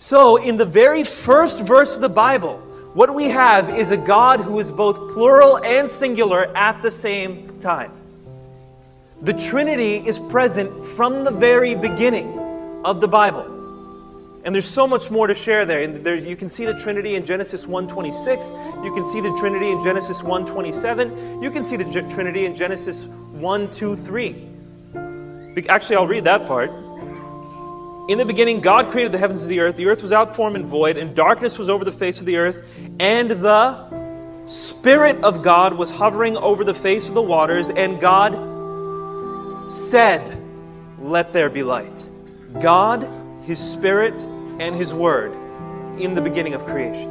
So, in the very first verse of the Bible, what we have is a God who is both plural and singular at the same time. The Trinity is present from the very beginning of the Bible. And there's so much more to share there. You can see the Trinity in Genesis 1:26. You can see the Trinity in Genesis 1:27. You can see the Trinity in Genesis 1:2-3. Actually, I'll read that part. In the beginning, God created the heavens and the earth. The earth was without form and void, and darkness was over the face of the earth. And the Spirit of God was hovering over the face of the waters. And God said, "Let there be light." God, His Spirit, and His Word in the beginning of creation.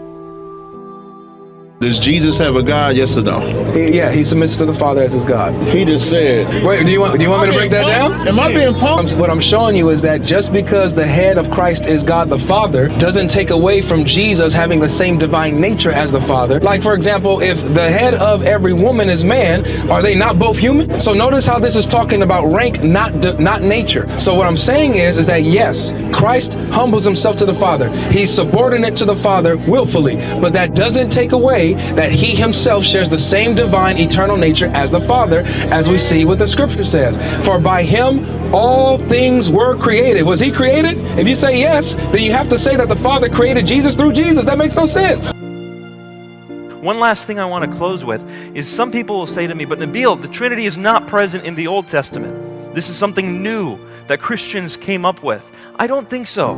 Does Jesus have a God, yes or no? He submits to the Father as his God. He just said... Wait, do you want me to break that down? Am I being punked? What I'm showing you is that just because the head of Christ is God the Father doesn't take away from Jesus having the same divine nature as the Father. Like, for example, if the head of every woman is man, are they not both human? So notice how this is talking about rank, not nature. So what I'm saying is that yes, Christ humbles himself to the Father. He's subordinate to the Father willfully, but that doesn't take away that he himself shares the same divine eternal nature as the Father, as we see what the scripture says. For by him all things were created. Was he created? If you say yes, then you have to say that the Father created Jesus through Jesus. That makes no sense. One last thing I want to close with is some people will say to me, but Nabeel, the Trinity is not present in the Old Testament. This is something new that Christians came up with. I don't think so.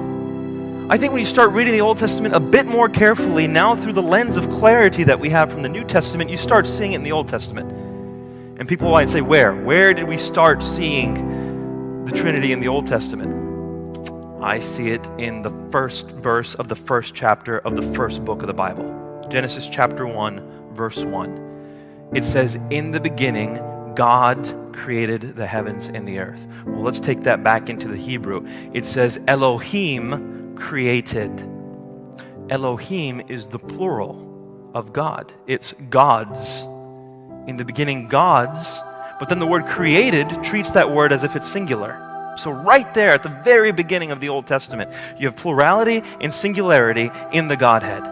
I think when you start reading the Old Testament a bit more carefully, now through the lens of clarity that we have from the New Testament, you start seeing it in the Old Testament. And people might say, where? Where did we start seeing the Trinity in the Old Testament? I see it in the first verse of the first chapter of the first book of the Bible. Genesis chapter 1, verse 1. It says, in the beginning, God created the heavens and the earth. Well, let's take that back into the Hebrew. It says, Elohim created. Elohim is the plural of God. It's gods. In the beginning, gods, but then the word created treats that word as if it's singular. So right there at the very beginning of the Old Testament, you have plurality and singularity in the Godhead.